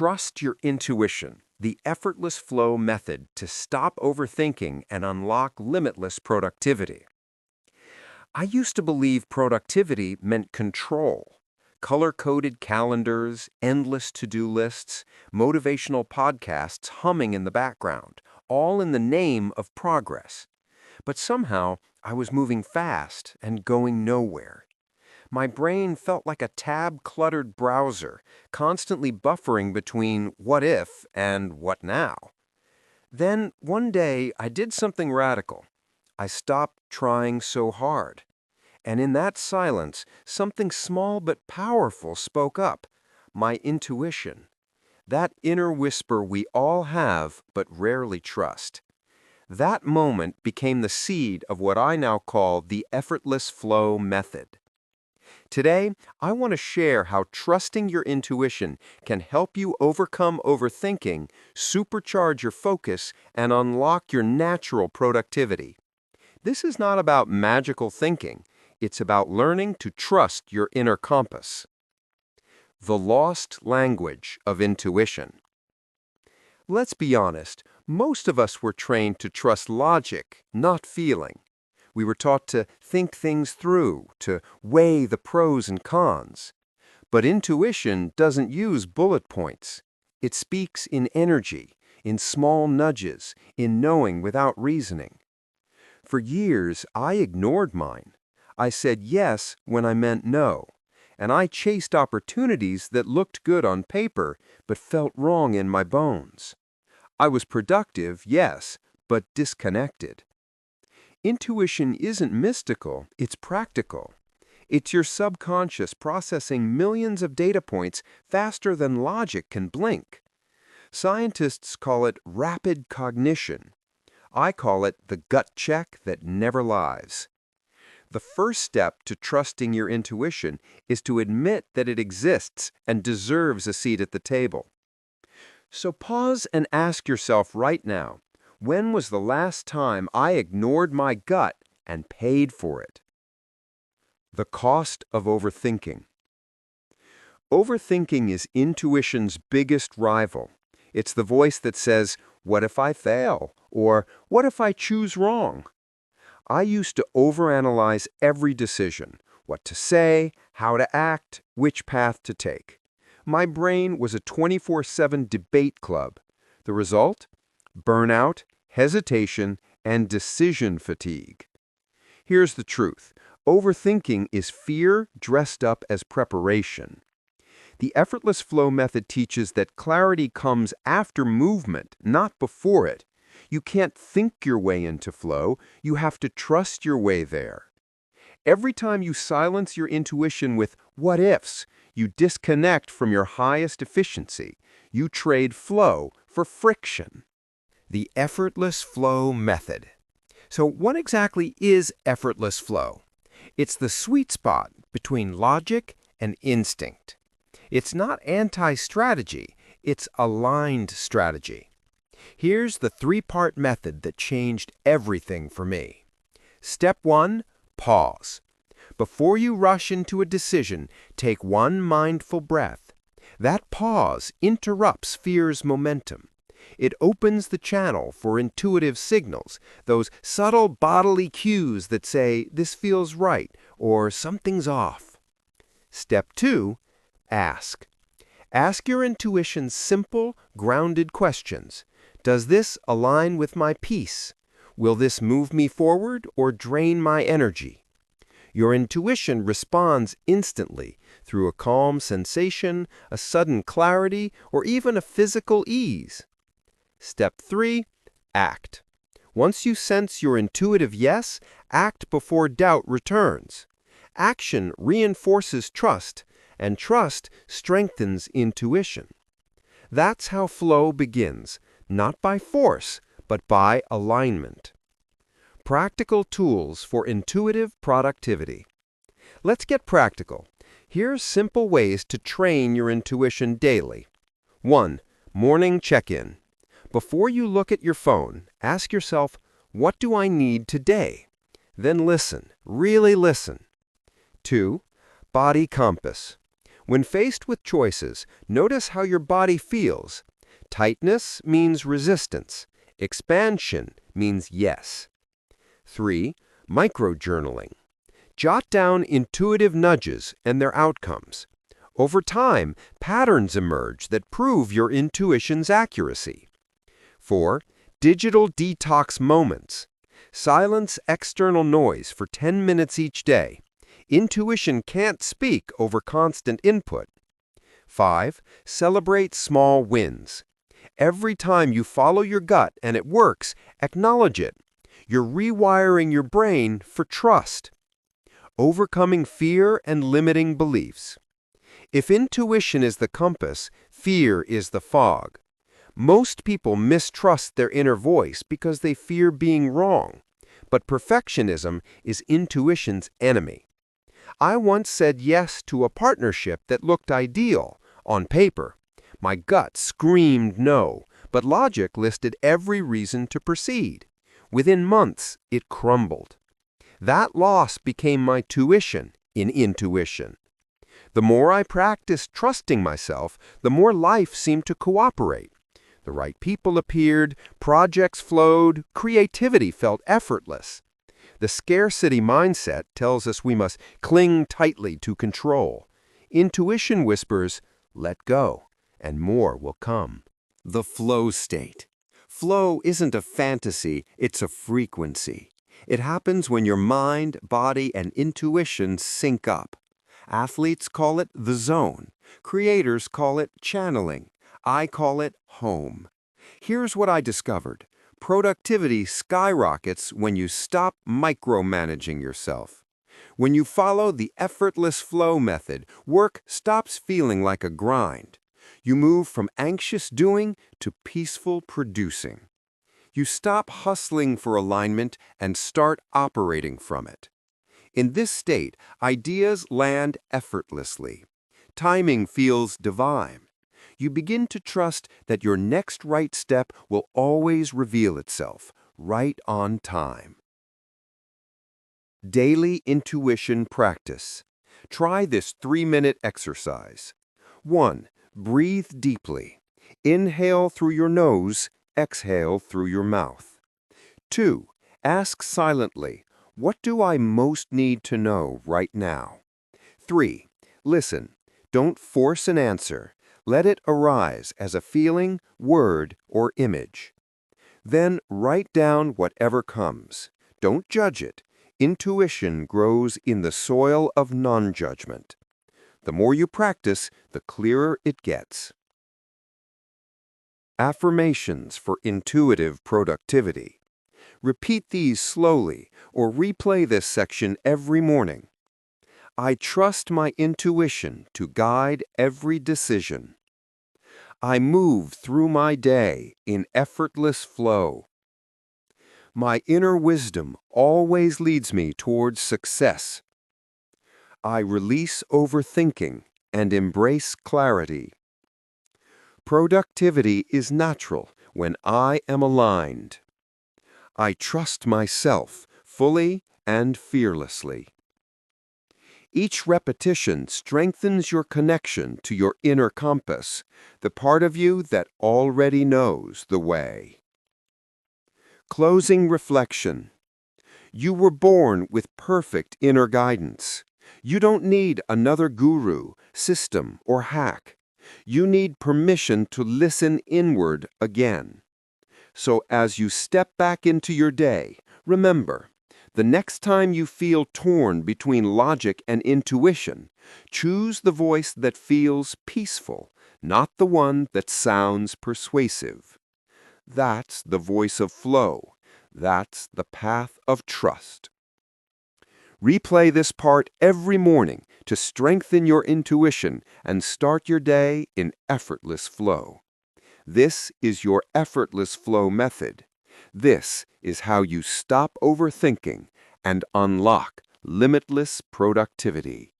Trust your intuition, the effortless flow method to stop overthinking and unlock limitless productivity. I used to believe productivity meant control. Color-coded calendars, endless to-do lists, motivational podcasts humming in the background, all in the name of progress. But somehow, I was moving fast and going nowhere. My brain felt like a tab-cluttered browser, constantly buffering between what if and what now. Then, one day, I did something radical. I stopped trying so hard. And in that silence, something small but powerful spoke up. My intuition. That inner whisper we all have but rarely trust. That moment became the seed of what I now call the Effortless Flow Method. Today, I want to share how trusting your intuition can help you overcome overthinking, supercharge your focus, and unlock your natural productivity. This is not about magical thinking. It's about learning to trust your inner compass. The lost language of intuition. Let's be honest, most of us were trained to trust logic, not feeling. We were taught to think things through, to weigh the pros and cons. But intuition doesn't use bullet points. It speaks in energy, in small nudges, in knowing without reasoning. For years, I ignored mine. I said yes when I meant no, and I chased opportunities that looked good on paper but felt wrong in my bones. I was productive, yes, but disconnected. Intuition isn't mystical, it's practical. It's your subconscious processing millions of data points faster than logic can blink. Scientists call it rapid cognition. I call it the gut check that never lies. The first step to trusting your intuition is to admit that it exists and deserves a seat at the table. So pause and ask yourself right now, when was the last time I ignored my gut and paid for it? The cost of overthinking. Overthinking is intuition's biggest rival. It's the voice that says, "What if I fail?" Or "What if I choose wrong?" I used to overanalyze every decision, what to say, how to act, which path to take. My brain was a 24/7 debate club. The result? Burnout, hesitation, and decision fatigue. Here's the truth. Overthinking is fear dressed up as preparation. The Effortless Flow Method teaches that clarity comes after movement, not before it. You can't think your way into flow, you have to trust your way there. Every time you silence your intuition with what ifs, you disconnect from your highest efficiency. You trade flow for friction. The Effortless Flow Method. So what exactly is effortless flow? It's the sweet spot between logic and instinct. It's not anti-strategy, it's aligned strategy. Here's the three-part method that changed everything for me. Step 1, pause. Before you rush into a decision, take one mindful breath. That pause interrupts fear's momentum. It opens the channel for intuitive signals, those subtle bodily cues that say, "This feels right," or "Something's off." Step 2, ask. Ask your intuition simple, grounded questions. Does this align with my peace? Will this move me forward or drain my energy? Your intuition responds instantly through a calm sensation, a sudden clarity, or even a physical ease. Step 3, act. Once you sense your intuitive yes, act before doubt returns. Action reinforces trust, and trust strengthens intuition. That's how flow begins, not by force, but by alignment. Practical tools for intuitive productivity. Let's get practical. Here's simple ways to train your intuition daily. 1. Morning check-in. Before you look at your phone, ask yourself, what do I need today? Then listen, really listen. 2. Body compass. When faced with choices, notice how your body feels. Tightness means resistance. Expansion means yes. 3. Microjournaling. Jot down intuitive nudges and their outcomes. Over time, patterns emerge that prove your intuition's accuracy. 4. Digital detox moments. Silence external noise for 10 minutes each day. Intuition can't speak over constant input. 5. Celebrate small wins. Every time you follow your gut and it works, acknowledge it. You're rewiring your brain for trust. Overcoming fear and limiting beliefs. If intuition is the compass, fear is the fog. Most people mistrust their inner voice because they fear being wrong. But perfectionism is intuition's enemy. I once said yes to a partnership that looked ideal on paper. My gut screamed no, but logic listed every reason to proceed. Within months, it crumbled. That loss became my tuition in intuition. The more I practiced trusting myself, the more life seemed to cooperate. The right people appeared, projects flowed, creativity felt effortless. The scarcity mindset tells us we must cling tightly to control. Intuition whispers, let go, and more will come. The flow state. Flow isn't a fantasy, it's a frequency. It happens when your mind, body, and intuition sync up. Athletes call it the zone. Creators call it channeling. I call it home. Here's what I discovered. Productivity skyrockets when you stop micromanaging yourself. When you follow the effortless flow method, work stops feeling like a grind. You move from anxious doing to peaceful producing. You stop hustling for alignment and start operating from it. In this state, ideas land effortlessly. Timing feels divine. You begin to trust that your next right step will always reveal itself, right on time. Daily intuition practice. Try this 3-minute exercise. 1. Breathe deeply. Inhale through your nose, exhale through your mouth. 2. Ask silently, what do I most need to know right now? 3. Listen. Don't force an answer. Let it arise as a feeling, word, or image. Then write down whatever comes. Don't judge it. Intuition grows in the soil of non-judgment. The more you practice, the clearer it gets. Affirmations for intuitive productivity. Repeat these slowly or replay this section every morning. I trust my intuition to guide every decision. I move through my day in effortless flow. My inner wisdom always leads me towards success. I release overthinking and embrace clarity. Productivity is natural when I am aligned. I trust myself fully and fearlessly. Each repetition strengthens your connection to your inner compass, the part of you that already knows the way. Closing reflection. You were born with perfect inner guidance. You don't need another guru, system, or hack. You need permission to listen inward again. So as you step back into your day, remember, the next time you feel torn between logic and intuition, choose the voice that feels peaceful, not the one that sounds persuasive. That's the voice of flow. That's the path of trust. Replay this part every morning to strengthen your intuition and start your day in effortless flow. This is your effortless flow method. This is how you stop overthinking and unlock limitless productivity.